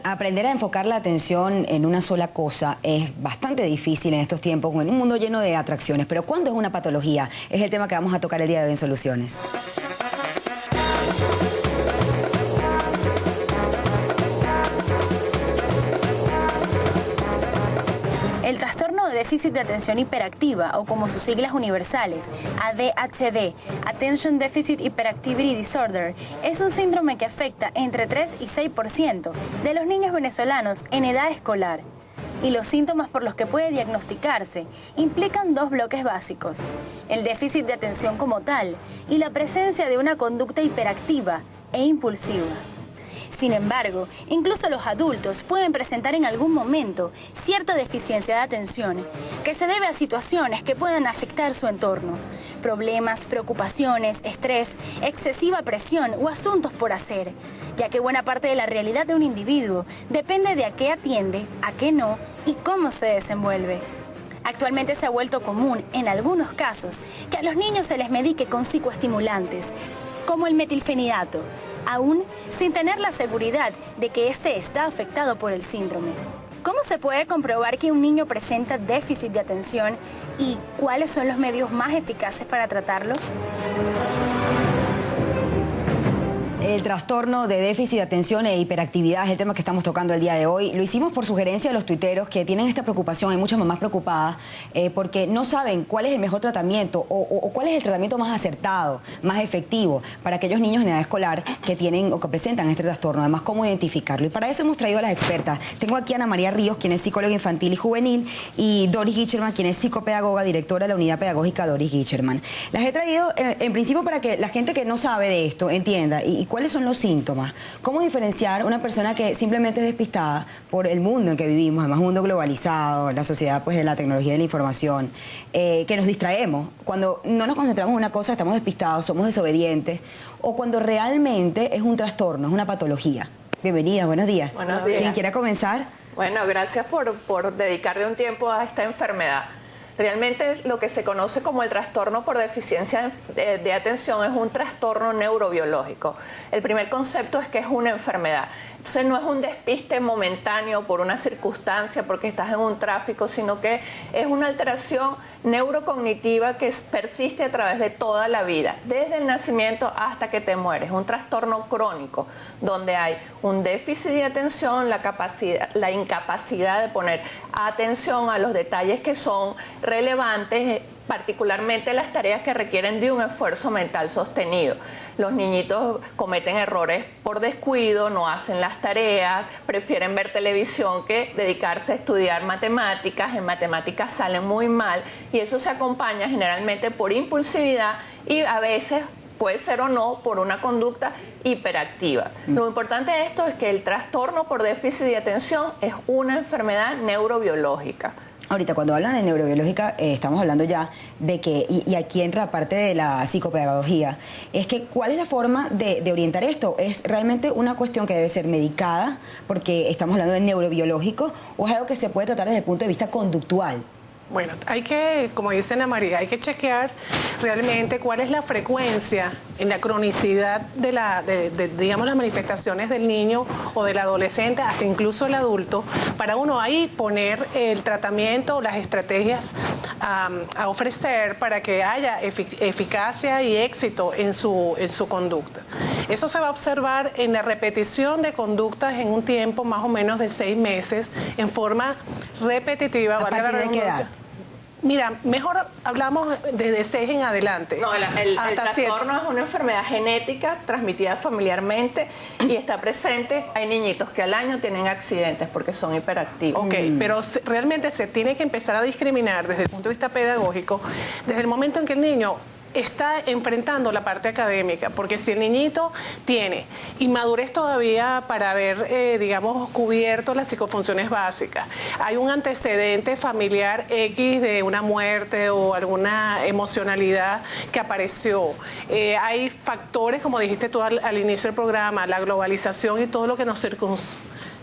Aprender a enfocar la atención en una sola cosa es bastante difícil en estos tiempos, en un mundo lleno de atracciones. Pero ¿cuándo es una patología? Es el tema que vamos a tocar el día de hoy en Soluciones. El trastorno de déficit de atención hiperactiva, o como sus siglas universales, ADHD, Attention Deficit Hyperactivity Disorder, es un síndrome que afecta entre 3 y 6% de los niños venezolanos en edad escolar. Y los síntomas por los que puede diagnosticarse implican dos bloques básicos: el déficit de atención como tal y la presencia de una conducta hiperactiva e impulsiva. Sin embargo, incluso los adultos pueden presentar en algún momento cierta deficiencia de atención que se debe a situaciones que puedan afectar su entorno: problemas, preocupaciones, estrés, excesiva presión o asuntos por hacer, ya que buena parte de la realidad de un individuo depende de a qué atiende, a qué no y cómo se desenvuelve. Actualmente se ha vuelto común, en algunos casos, que a los niños se les medique con psicoestimulantes, como el metilfenidato, aún sin tener la seguridad de que éste está afectado por el síndrome. ¿Cómo se puede comprobar que un niño presenta déficit de atención y cuáles son los medios más eficaces para tratarlo? El trastorno de déficit de atención e hiperactividad es el tema que estamos tocando el día de hoy. Lo hicimos por sugerencia de los tuiteros que tienen esta preocupación. Hay muchas mamás preocupadas porque no saben cuál es el mejor tratamiento o cuál es el tratamiento más acertado, más efectivo para aquellos niños en edad escolar que tienen o que presentan este trastorno. Además, cómo identificarlo. Y para eso hemos traído a las expertas. Tengo aquí a Ana María Ríos, quien es psicóloga infantil y juvenil, y Doris Gicherman, quien es psicopedagoga, directora de la unidad pedagógica Doris Gicherman. Las he traído en principio para que la gente que no sabe de esto entienda y cuáles son los síntomas. ¿Cómo diferenciar una persona que simplemente es despistada por el mundo en que vivimos, además un mundo globalizado, la sociedad pues de la tecnología y de la información, que nos distraemos? Cuando no nos concentramos en una cosa estamos despistados, somos desobedientes, o cuando realmente es un trastorno, es una patología. Bienvenida, buenos días. Buenos días. ¿Quién quiera comenzar? Bueno, gracias por dedicarle un tiempo a esta enfermedad. Realmente lo que se conoce como el trastorno por deficiencia de atención es un trastorno neurobiológico. El primer concepto es que es una enfermedad. Entonces no es un despiste momentáneo por una circunstancia, porque estás en un tráfico, sino que es una alteración neurocognitiva que persiste a través de toda la vida, desde el nacimiento hasta que te mueres. Un trastorno crónico, donde hay un déficit de atención, la incapacidad de poner atención a los detalles que son relevantes, particularmente las tareas que requieren de un esfuerzo mental sostenido. Los niñitos cometen errores por descuido, no hacen las tareas, prefieren ver televisión que dedicarse a estudiar matemáticas. En matemáticas salen muy mal y eso se acompaña generalmente por impulsividad y a veces puede ser o no por una conducta hiperactiva. Lo importante de esto es que el trastorno por déficit de atención es una enfermedad neurobiológica. Ahorita, cuando hablan de neurobiológica, estamos hablando ya de que, y aquí entra parte de la psicopedagogía, es que ¿cuál es la forma de orientar esto? ¿Es realmente una cuestión que debe ser medicada, porque estamos hablando de neurobiológico, o es algo que se puede tratar desde el punto de vista conductual? Bueno, hay que, como dice Ana María, hay que chequear realmente cuál es la frecuencia en la cronicidad digamos, las manifestaciones del niño o del adolescente, hasta incluso el adulto, para uno ahí poner el tratamiento o las estrategias a ofrecer para que haya eficacia y éxito en su conducta. Eso se va a observar en la repetición de conductas en un tiempo más o menos de 6 meses, en forma repetitiva. ¿A partir de qué edad? Mira, mejor hablamos desde 6 en adelante. No, el trastorno es una enfermedad genética transmitida familiarmente y está presente. Hay niñitos que al año tienen accidentes porque son hiperactivos. Ok, pero realmente se tiene que empezar a discriminar desde el punto de vista pedagógico, desde el momento en que el niño está enfrentando la parte académica, porque si el niñito tiene inmadurez todavía para haber, digamos, cubierto las psicofunciones básicas, hay un antecedente familiar X de una muerte o alguna emocionalidad que apareció, hay factores, como dijiste tú al inicio del programa, la globalización y todo lo que nos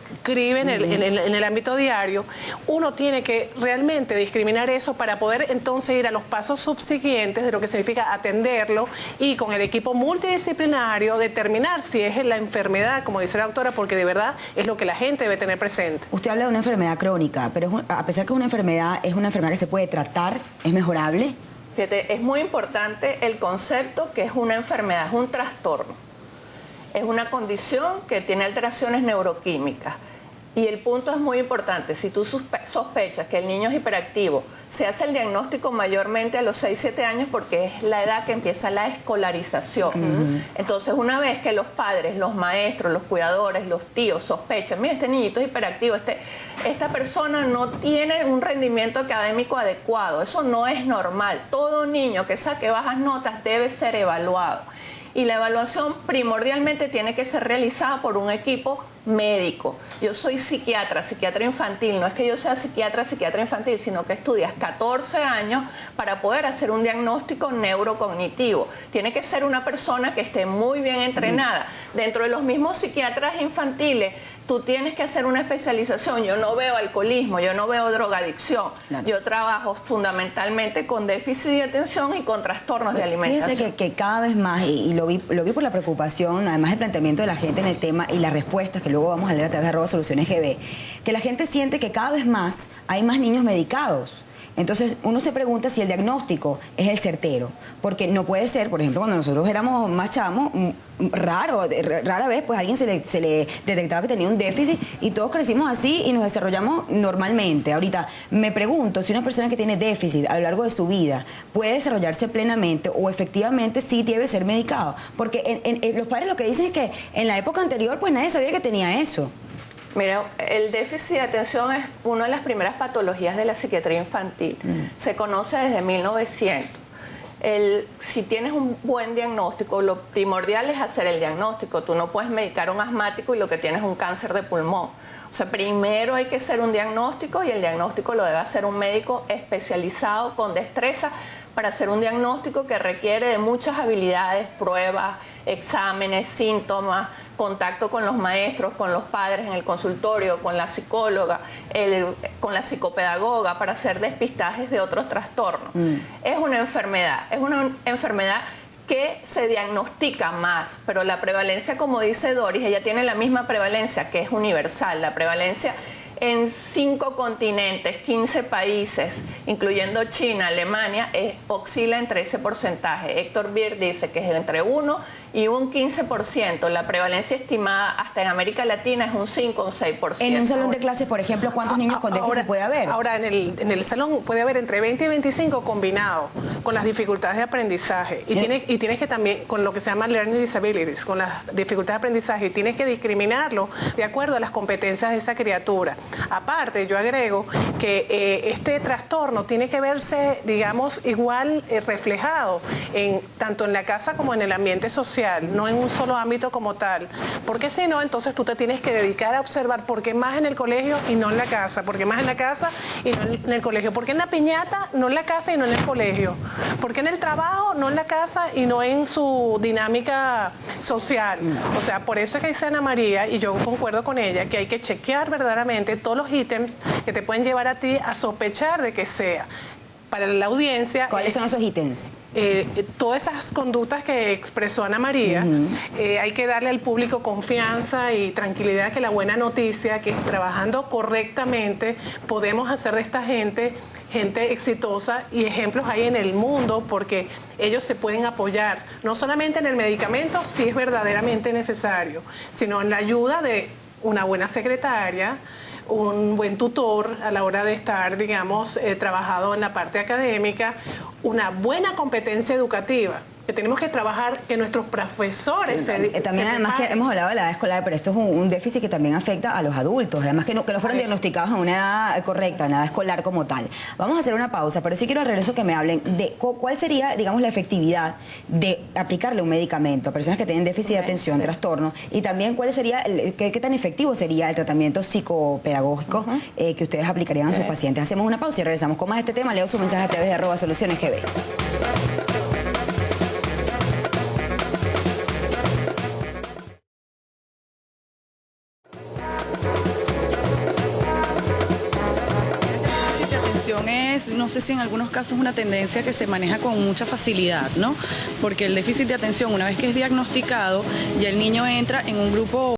describe en el ámbito diario, uno tiene que realmente discriminar eso para poder entonces ir a los pasos subsiguientes de lo que significa atenderlo y con el equipo multidisciplinario determinar si es la enfermedad, como dice la doctora, porque de verdad es lo que la gente debe tener presente. Usted habla de una enfermedad crónica, pero a pesar que es una enfermedad que se puede tratar, ¿es mejorable? Fíjate, es muy importante el concepto que es una enfermedad, es un trastorno. Es una condición que tiene alteraciones neuroquímicas. Y el punto es muy importante, si tú sospechas que el niño es hiperactivo, se hace el diagnóstico mayormente a los 6-7 años porque es la edad que empieza la escolarización. Entonces, una vez que los padres, los maestros, los cuidadores, los tíos sospechan, mira, este niñito es hiperactivo, esta persona no tiene un rendimiento académico adecuado, eso no es normal. Todo niño que saque bajas notas debe ser evaluado. Y la evaluación primordialmente tiene que ser realizada por un equipo médico. Yo soy psiquiatra infantil, no es que yo sea psiquiatra infantil, sino que estudias 14 años para poder hacer un diagnóstico neurocognitivo. Tiene que ser una persona que esté muy bien entrenada. Dentro de los mismos psiquiatras infantiles, tú tienes que hacer una especialización. Yo no veo alcoholismo, yo no veo drogadicción. Claro. Yo trabajo fundamentalmente con déficit de atención y con trastornos de alimentación. Fíjese que cada vez más, y lo vi por la preocupación, además del planteamiento de la gente en el tema y las respuestas que luego vamos a leer a través de @solucionesgb, que la gente siente que cada vez más hay más niños medicados. Entonces uno se pregunta si el diagnóstico es el certero, porque no puede ser, por ejemplo, cuando nosotros éramos más chamos, rara vez pues a alguien se le detectaba que tenía un déficit y todos crecimos así y nos desarrollamos normalmente. Ahorita me pregunto si una persona que tiene déficit a lo largo de su vida puede desarrollarse plenamente o efectivamente sí debe ser medicado, porque los padres lo que dicen es que en la época anterior pues nadie sabía que tenía eso. Mira, el déficit de atención es una de las primeras patologías de la psiquiatría infantil. Se conoce desde 1900. Si tienes un buen diagnóstico, lo primordial es hacer el diagnóstico. Tú no puedes medicar a un asmático y lo que tienes es un cáncer de pulmón. O sea, primero hay que hacer un diagnóstico y el diagnóstico lo debe hacer un médico especializado con destreza para hacer un diagnóstico que requiere de muchas habilidades, pruebas, exámenes, síntomas, contacto con los maestros, con los padres en el consultorio, con la psicóloga, con la psicopedagoga para hacer despistajes de otros trastornos. Es una enfermedad que se diagnostica más, pero la prevalencia, como dice Doris, ella tiene la misma prevalencia que es universal. La prevalencia en 5 continentes, 15 países, incluyendo China, Alemania, oscila entre ese porcentaje. Héctor Beer dice que es entre 1 y un 15%. La prevalencia estimada hasta en América Latina es un 5 o un 6%. En un salón de clases, por ejemplo, ¿cuántos niños con déficit puede haber? Ahora, en el salón puede haber entre 20 y 25 combinados con las dificultades de aprendizaje. Y tienes que también, con lo que se llama learning disabilities, con las dificultades de aprendizaje, y tienes que discriminarlo de acuerdo a las competencias de esa criatura. Aparte, yo agrego que este trastorno tiene que verse, digamos, igual reflejado tanto en la casa como en el ambiente social, no en un solo ámbito como tal, porque si no, entonces tú te tienes que dedicar a observar por qué más en el colegio y no en la casa, por qué más en la casa y no en el colegio, por qué en la piñata, no en la casa y no en el colegio, por qué en el trabajo, no en la casa y no en su dinámica social. O sea, por eso es que dice Ana María, y yo concuerdo con ella, que hay que chequear verdaderamente todos los ítems que te pueden llevar a ti a sospechar de que sea. Para la audiencia... ¿Cuáles son esos ítems? Todas esas conductas que expresó Ana María, hay que darle al público confianza y tranquilidad que la buena noticia, que trabajando correctamente podemos hacer de esta gente exitosa, y ejemplos hay en el mundo porque ellos se pueden apoyar, no solamente en el medicamento, si es verdaderamente necesario, sino en la ayuda de una buena secretaria, un buen tutor a la hora de estar, digamos, trabajado en la parte académica, una buena competencia educativa. Que tenemos que trabajar, que nuestros profesores también además que hemos hablado de la edad escolar, pero esto es un déficit que también afecta a los adultos, además que no fueron diagnosticados en una edad correcta, en edad escolar como tal. Vamos a hacer una pausa, pero sí quiero al regreso que me hablen de cuál sería, digamos, la efectividad de aplicarle un medicamento a personas que tienen déficit de atención, trastorno, y también cuál sería, qué tan efectivo sería el tratamiento psicopedagógico que ustedes aplicarían a sus pacientes. Hacemos una pausa y regresamos con más de este tema. Leo su mensaje a través de @solucionesgb. es, no sé si en algunos casos, una tendencia que se maneja con mucha facilidad, ¿no? Porque el déficit de atención, una vez que es diagnosticado, ya el niño entra en un grupo